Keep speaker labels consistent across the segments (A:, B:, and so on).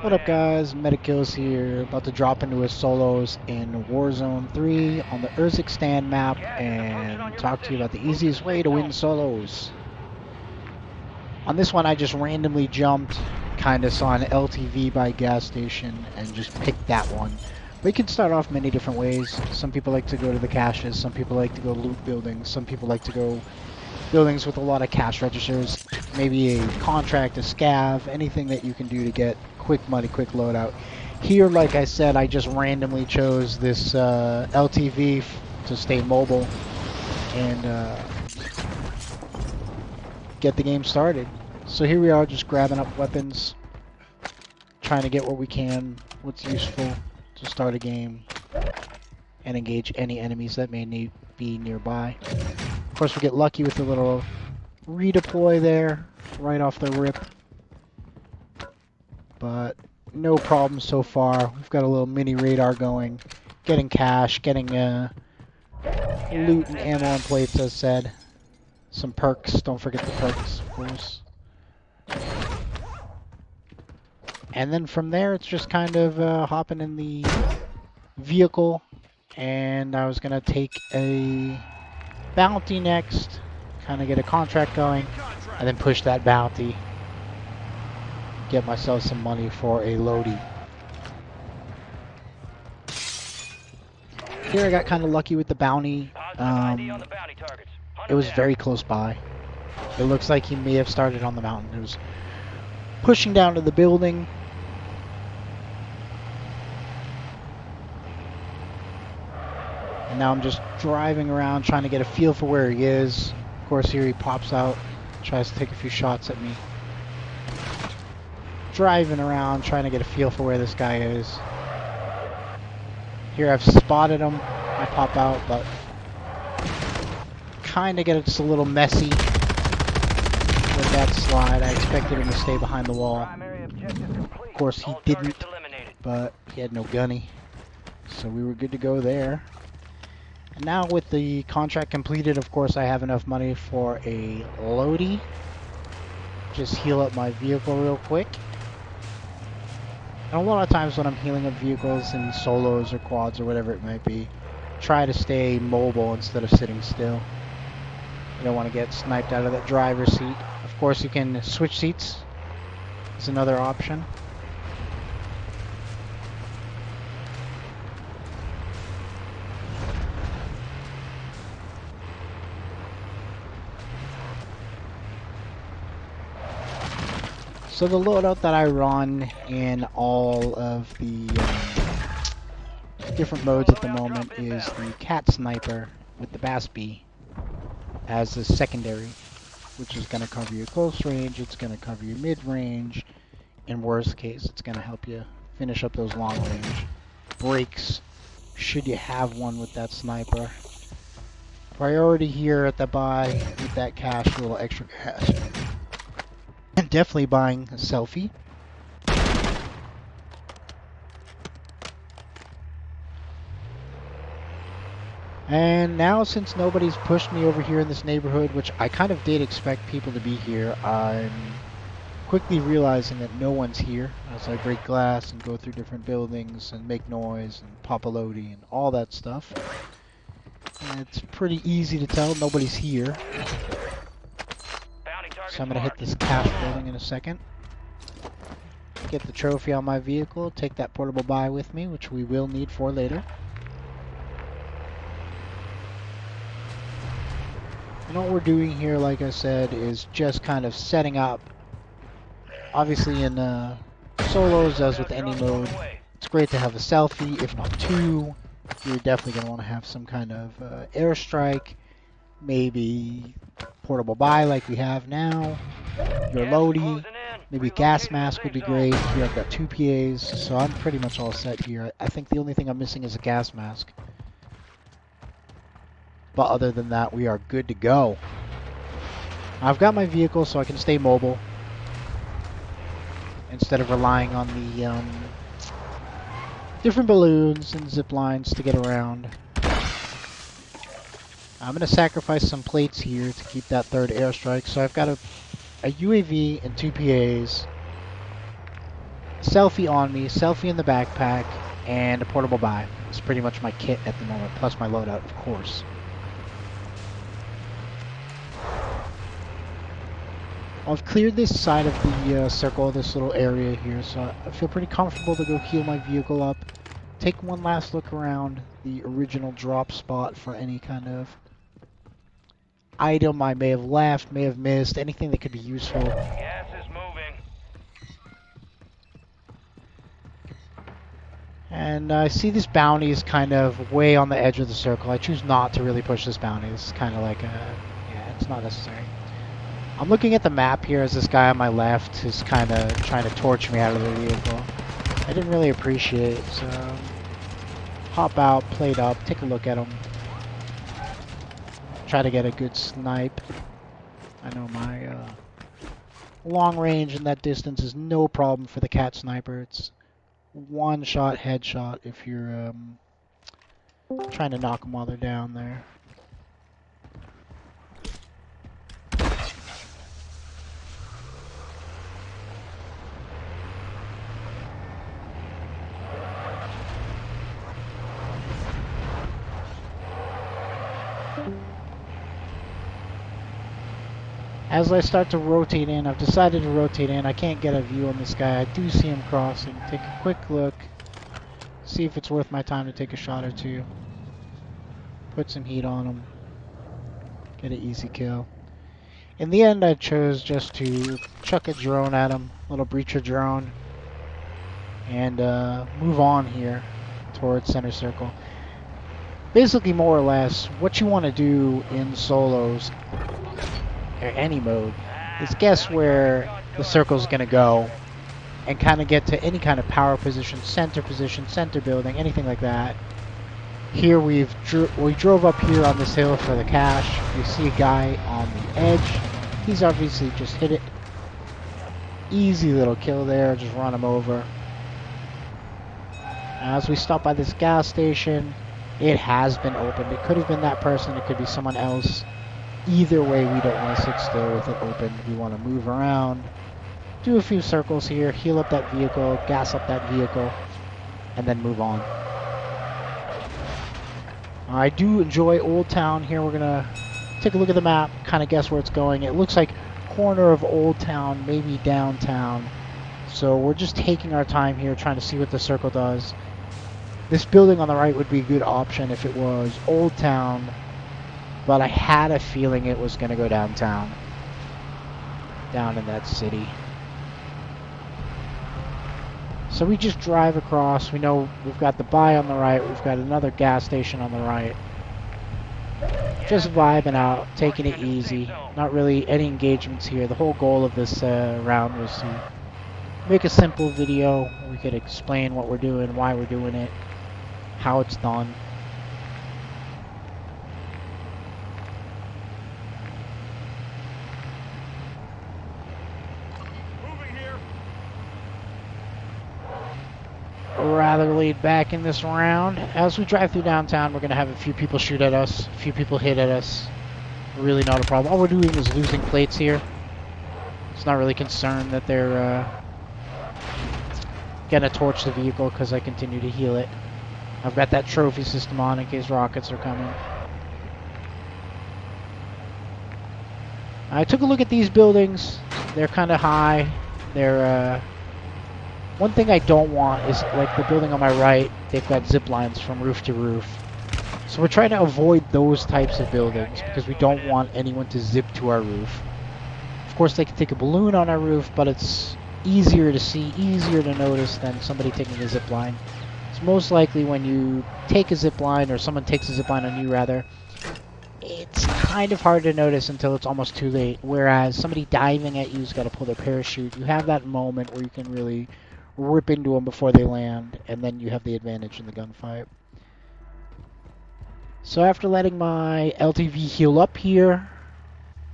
A: What up guys, MedicKillz here, about to drop into a solos in Warzone 3 on the Airstrikes map and talk to you about the easiest way to win solos. On this one I just randomly jumped, kinda saw an LTV by gas station and just picked that one. We can start off many different ways. Some people like to go to the caches, some people like to go loot buildings, some people like to go buildings with a lot of cash registers, maybe a contract, a scav, anything that you can do to get quick money, quick loadout. Here, like I said, I just randomly chose this LTV to stay mobile and get the game started. So here we are, just grabbing up weapons, trying to get what we can, what's useful to start a game, and engage any enemies that may be nearby. Of course, we get lucky with a little redeploy there, right off the rip. But no problem so far. We've got a little mini radar going, getting cash, getting loot and ammo and plates, as said. Some perks, don't forget the perks, of course. And then from there, it's just kind of hopping in the vehicle, and I was gonna take a bounty next, kind of get a contract going, and then push that bounty, get myself some money for a loadie. Here I got kind of lucky with the bounty. It was very close by. It looks like he may have started on the mountain. It was pushing down to the building. And now I'm just driving around trying to get a feel for where he is. Of course, here he pops out, tries to take a few shots at me. Driving around trying to get a feel for where this guy is. Here I've spotted him. I pop out, but kind of get it just a little messy with that slide. I expected him to stay behind the wall. Of course, he didn't, but he had no gunny, so we were good to go there. And now with the contract completed, of course, I have enough money for a loadie. Just heal up my vehicle real quick. And a lot of times when I'm healing up vehicles in solos or quads or whatever it might be, try to stay mobile instead of sitting still. You don't want to get sniped out of that driver's seat. Of course, you can switch seats. It's another option. So the loadout that I run in all of the different modes at the moment is the cat sniper with the BAS-B as a secondary, which is going to cover your close range, it's going to cover your mid-range, in worst case it's going to help you finish up those long range breaks should you have one with that sniper. Priority here at the buy with that cash, a little extra cash. And definitely buying a selfie. And now, since nobody's pushed me over here in this neighborhood, which I kind of did expect people to be here, I'm quickly realizing that no one's here as I break glass and go through different buildings and make noise and pop a loadie and all that stuff. And it's pretty easy to tell nobody's here. So I'm going to hit this cash building in a second. Get the trophy on my vehicle, take that portable buy with me, which we will need for later. And what we're doing here, like I said, is just kind of setting up. Obviously in solos, as with any mode, it's great to have a selfie, if not two. You're definitely going to want to have some kind of airstrike, maybe portable buy like we have now, your loadie, maybe gas mask would be great. Here I've got 2 PAs, so I'm pretty much all set here. I think the only thing I'm missing is a gas mask. But other than that, we are good to go. I've got my vehicle so I can stay mobile instead of relying on the different balloons and zip lines to get around. I'm going to sacrifice some plates here to keep that third airstrike. So I've got a UAV and 2 PAs. selfie on me, selfie in the backpack, and a portable buy. It's pretty much my kit at the moment, plus my loadout, of course. I've cleared this side of the circle, this little area here, so I feel pretty comfortable to go heal my vehicle up. Take one last look around the original drop spot for any kind of item I may have left, may have missed, anything that could be useful.
B: Gas is moving.
A: And I see this bounty is kind of way on the edge of the circle. I choose not to really push this bounty. It's kind of like yeah, it's not necessary. I'm looking at the map here as this guy on my left is kind of trying to torch me out of the vehicle. I didn't really appreciate it, so hop out, plate up, take a look at him. Try to get a good snipe. I know my long range in that distance is no problem for the cat sniper. It's one shot headshot if you're trying to knock them while they're down there. As I start to rotate in, I've decided to rotate in. I can't get a view on this guy. I do see him crossing. Take a quick look. See if it's worth my time to take a shot or two. Put some heat on him. Get an easy kill. In the end, I chose just to chuck a drone at him. A little breacher drone. And move on here towards center circle. Basically, more or less, what you want to do in solos or any mode is guess where the circle's going to go and kind of get to any kind of power position, center building, anything like that. Here we drove up here on this hill for the cache. We see a guy on the edge. He's obviously just hit it. Easy little kill there, just run him over. As we stop by this gas station, it has been opened. It could have been that person, it could be someone else. Either way, we don't want to sit still with it open. We want to move around, do a few circles here, heal up that vehicle, gas up that vehicle, and then move on. I do enjoy Old Town here. We're going to take a look at the map, kind of guess where it's going. It looks like corner of Old Town, maybe downtown. So we're just taking our time here, trying to see what the circle does. This building on the right would be a good option if it was Old Town, but I had a feeling it was going to go downtown, down in that city. So we just drive across. We know we've got the buy on the right. We've got another gas station on the right. Just vibing out, taking it easy. Not really any engagements here. The whole goal of this round was to make a simple video. We could explain what we're doing, why we're doing it, how it's done. Rather laid back in this round. As we drive through downtown, we're going to have a few people shoot at us, a few people hit at us. Really not a problem. All we're doing is losing plates here. It's not really concerned that they're going to torch the vehicle because I continue to heal it. I've got that trophy system on in case rockets are coming. I took a look at these buildings. They're kind of high. They're one thing I don't want is like the building on my right. They've got zip lines from roof to roof. So we're trying to avoid those types of buildings because we don't want anyone to zip to our roof. Of course, they can take a balloon on our roof, but it's easier to see, easier to notice than somebody taking a zip line. It's most likely when you take a zip line, or someone takes a zip line on you rather, it's kind of hard to notice until it's almost too late. Whereas somebody diving at you's got to pull their parachute. You have that moment where you can really rip into them before they land, and then you have the advantage in the gunfight. So after letting my LTV heal up here,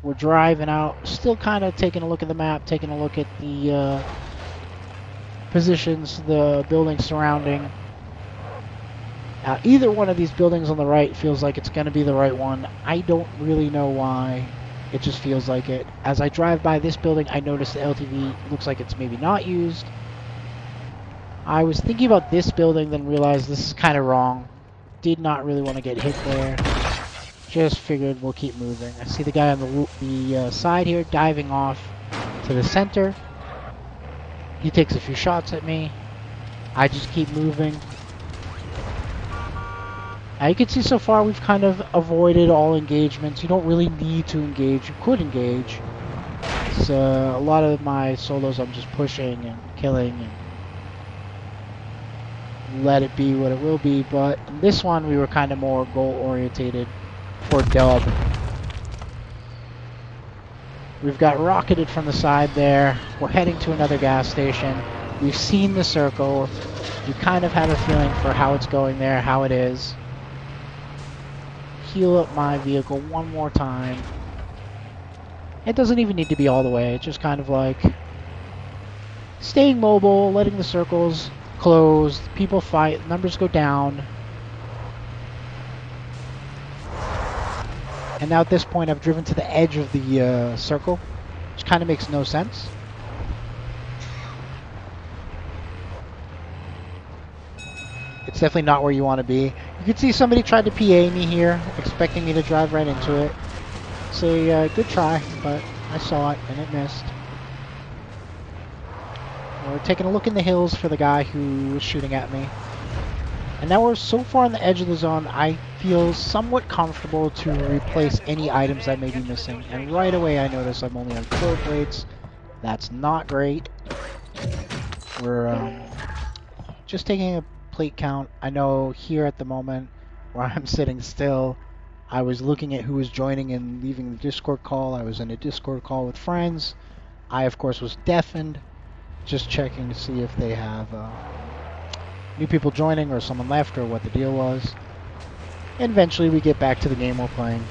A: we're driving out, still kind of taking a look at the map, taking a look at the positions, the buildings surrounding. Either one of these buildings on the right feels like it's going to be the right one. I don't really know why. It just feels like it. As I drive by this building, I notice the LTV looks like it's maybe not used. I was thinking about this building, then realized this is kind of wrong. Did not really want to get hit there. Just figured we'll keep moving. I see the guy on the side here diving off to the center. He takes a few shots at me. I just keep moving. Now you can see so far we've kind of avoided all engagements. You don't really need to engage. You could engage. So a lot of my solos I'm just pushing and killing and let it be what it will be. But in this one we were kind of more goal orientated for dub. We've got rocketed from the side there. We're heading to another gas station. We've seen the circle. You kind of have a feeling for how it's going there, how it is. Heal up my vehicle one more time. It doesn't even need to be all the way. It's just kind of like staying mobile, letting the circles close, people fight, numbers go down. And now at this point I've driven to the edge of the circle, which kind of makes no sense. It's definitely not where you want to be. You can see somebody tried to PA me here, expecting me to drive right into it. Say, good try, but I saw it and it missed. We're taking a look in the hills for the guy who was shooting at me. And now we're so far on the edge of the zone, I feel somewhat comfortable to replace any items I may be missing. And right away I notice I'm only on 4 plates. That's not great. We're just taking a plate count. I know here at the moment where I'm sitting still, I was looking at who was joining and leaving the Discord call. I was in a Discord call with friends. I, of course, was deafened, just checking to see if they have new people joining or someone left or what the deal was. And eventually we get back to the game we're playing.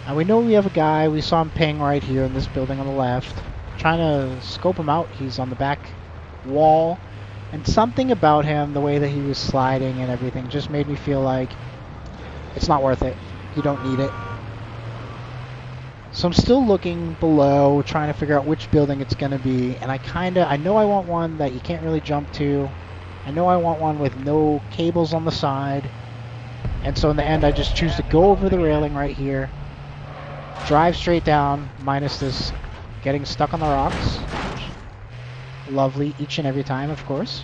A: Now we know we have a guy. We saw him ping right here in this building on the left. Trying to scope him out. He's on the back wall. And something about him, the way that he was sliding and everything, just made me feel like it's not worth it. You don't need it. So I'm still looking below, trying to figure out which building it's going to be. And I know I want one that you can't really jump to. I know I want one with no cables on the side. And so in the end, I just choose to go over the railing right here. Drive straight down, minus this getting stuck on the rocks. Lovely each and every time, of course.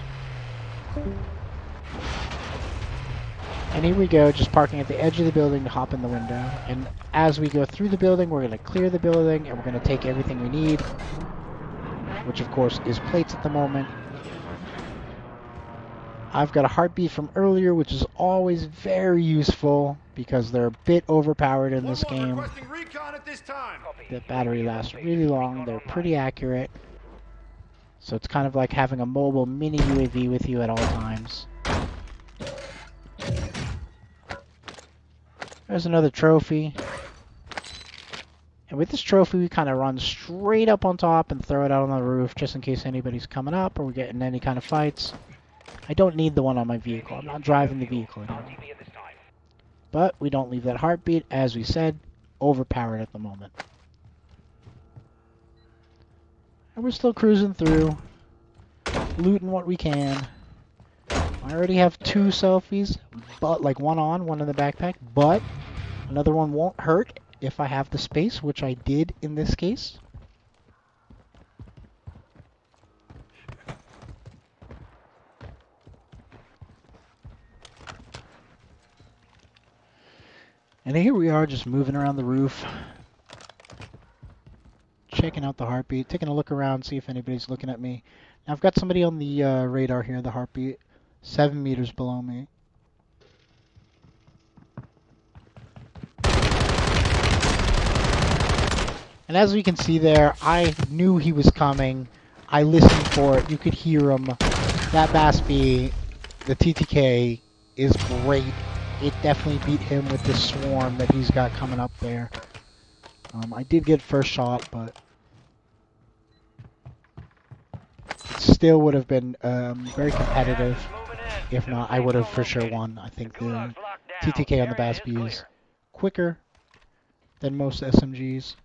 A: And here we go, just parking at the edge of the building to hop in the window. And as we go through the building, we're going to clear the building, and we're going to take everything we need, which of course is plates at the moment. I've got a heartbeat from earlier, which is always very useful because they're a bit overpowered in this game. The battery lasts really long, they're pretty accurate. So it's kind of like having a mobile mini UAV with you at all times. There's another trophy. And with this trophy, we kind of run straight up on top and throw it out on the roof just in case anybody's coming up or we get in any kind of fights. I don't need the one on my vehicle. I'm not driving the vehicle anymore. But we don't leave that heartbeat, as we said, overpowered at the moment. And we're still cruising through, looting what we can. I already have 2 selfies, but like one on, one in the backpack, but another one won't hurt if I have the space, which I did in this case. And here we are just moving around the roof, checking out the heartbeat, taking a look around, see if anybody's looking at me. Now I've got somebody on the radar here, the heartbeat, 7 meters below me. And as we can see there, I knew he was coming. I listened for it. You could hear him. That BASB, the TTK, is great. It definitely beat him with this swarm that he's got coming up there. I did get first shot, but it still would have been very competitive. If not, I would have for sure won. I think the TTK on the BASB is quicker than most SMGs.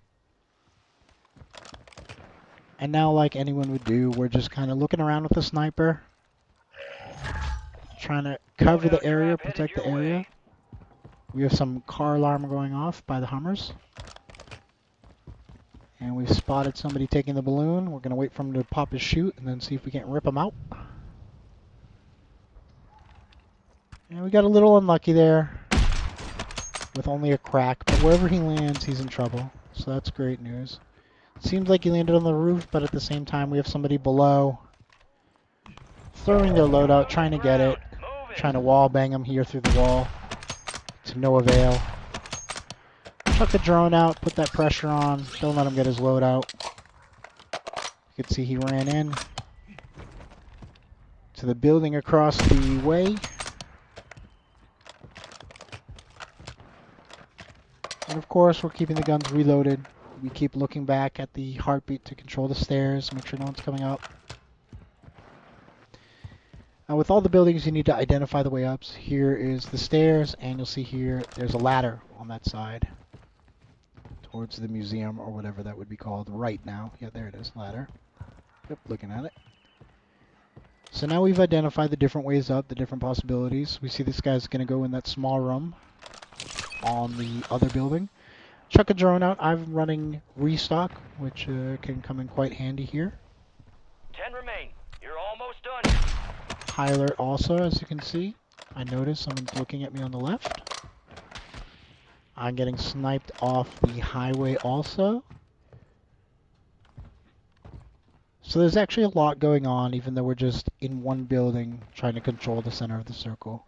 A: And now, like anyone would do, we're just kind of looking around with the sniper, trying to cover the area, protect the area. We have some car alarm going off by the Hummers. And we've spotted somebody taking the balloon. We're going to wait for him to pop his chute and then see if we can't rip him out. And we got a little unlucky there with only a crack, but wherever he lands, he's in trouble. So that's great news. Seems like he landed on the roof, but at the same time, we have somebody below throwing their loadout, trying to get it, trying to wall bang him here through the wall to no avail. Chuck the drone out, put that pressure on, don't let him get his loadout. You can see he ran in to the building across the way. And of course, we're keeping the guns reloaded. We keep looking back at the heartbeat to control the stairs, make sure no one's coming up. Now with all the buildings, you need to identify the way ups. Here is the stairs, and you'll see here, there's a ladder on that side towards the museum, or whatever that would be called right now. Yeah, there it is, ladder. Yep, looking at it. So now we've identified the different ways up, the different possibilities. We see this guy's going to go in that small room on the other building. Chuck a drone out. I'm running restock, which can come in quite handy here.
B: 10 remain. You're almost done.
A: High alert also, as you can see. I notice someone's looking at me on the left. I'm getting sniped off the highway also. So there's actually a lot going on, even though we're just in one building trying to control the center of the circle.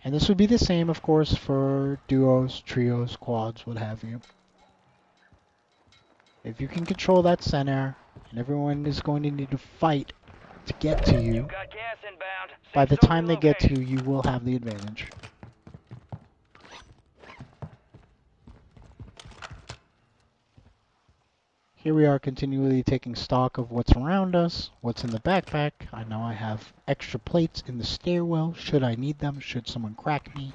A: And this would be the same, of course, for duos, trios, quads, what have you. If you can control that center, and everyone is going to need to fight to get to you,
B: Got gas inbound.
A: by the
B: Safe zone
A: time they get to
B: relocated.
A: you, you will have the advantage. Here we are continually taking stock of what's around us, what's in the backpack. I know I have extra plates in the stairwell, should I need them, should someone crack me.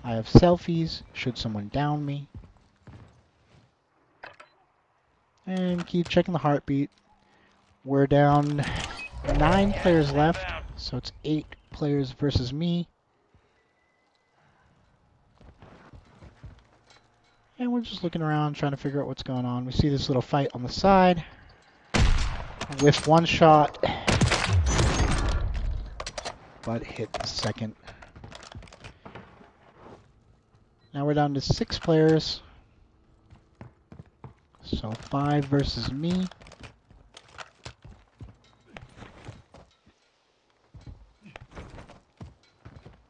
A: I have selfies, should someone down me. And keep checking the heartbeat. We're down 9 players left, so it's 8 players versus me. And we're just looking around, trying to figure out what's going on. We see this little fight on the side. With one shot, but hit the second. Now we're down to 6 players. So 5 versus me.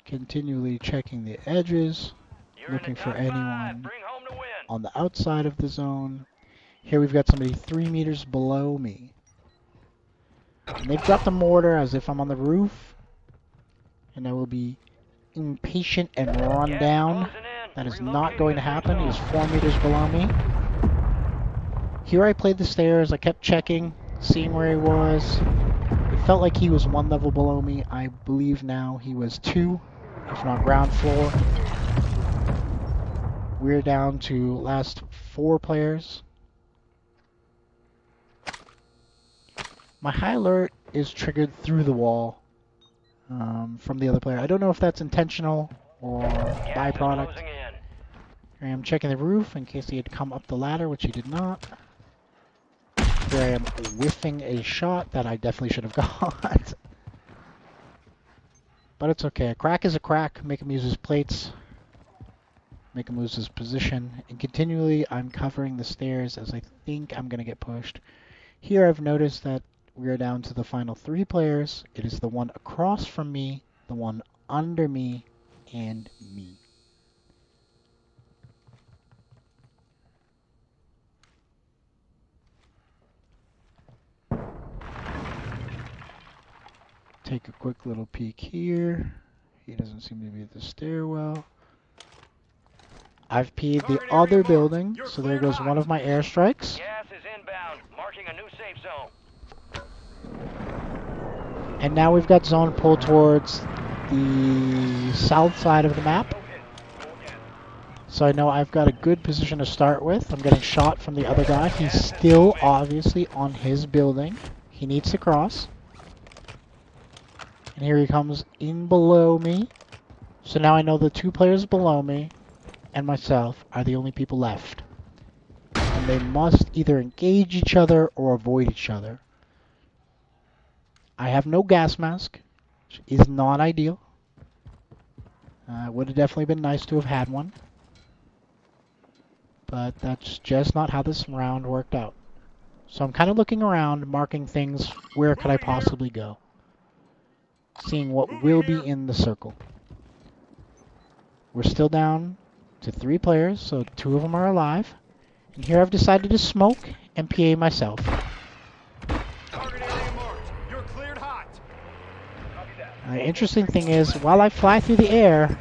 A: Continually checking the edges, looking for anyone on the outside of the zone. Here we've got somebody 3 meters below me. And they've dropped a mortar as if I'm on the roof. And I will be impatient and run down. That is not going to happen. He's 4 meters below me. Here I played the stairs. I kept checking, seeing where he was. It felt like he was 1 level below me. I believe now he was 2, if not ground floor. We're down to last 4 players. My high alert is triggered through the wall from the other player. I don't know if that's intentional or byproduct. Here I am checking the roof in case he had come up the ladder, which he did not. Here I am whiffing a shot that I definitely should have got. But it's okay. A crack is a crack. Make him use his plates. Make him lose his position. And continually, I'm covering the stairs as I think I'm going to get pushed. Here I've noticed that we are down to the final 3 players. It is the one across from me, the one under me, and me. Take a quick little peek here. He doesn't seem to be at the stairwell. I've peed the other building, so there goes one of my airstrikes.
B: Gas is inbound, marking a new safe zone.
A: And now we've got zone pulled towards the south side of the map. So I know I've got a good position to start with. I'm getting shot from the other guy. He's still obviously on his building. He needs to cross. And here he comes in below me. So now I know the 2 players below me and myself are the only people left. And they must either engage each other or avoid each other. I have no gas mask, which is not ideal. Would have definitely been nice to have had one. But that's just not how this round worked out. So I'm kind of looking around, marking things. Where could I possibly go? Seeing what will be in the circle. We're still down to 3 players, so 2 of them are alive. And here I've decided to smoke and PA myself.
C: Target area marked. You're cleared hot.
A: The interesting thing is, while I fly through the air,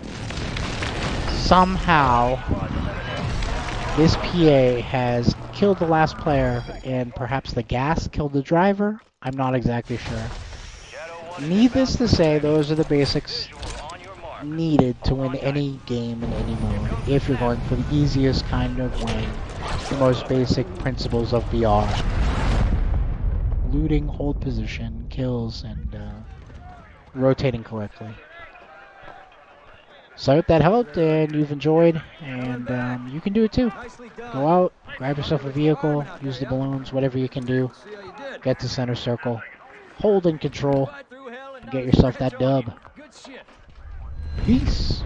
A: somehow this PA has killed the last player, and perhaps the gas killed the driver. I'm not exactly sure. Needless to say, those are the basics needed to win any game in any mode, if you're going for the easiest kind of win, the most basic principles of VR. Looting, hold position, kills, and rotating correctly. So I hope that helped and you've enjoyed, and you can do it too. Go out, grab yourself a vehicle, use the balloons, whatever you can do. Get to center circle, hold and control, and get yourself that dub. Peace.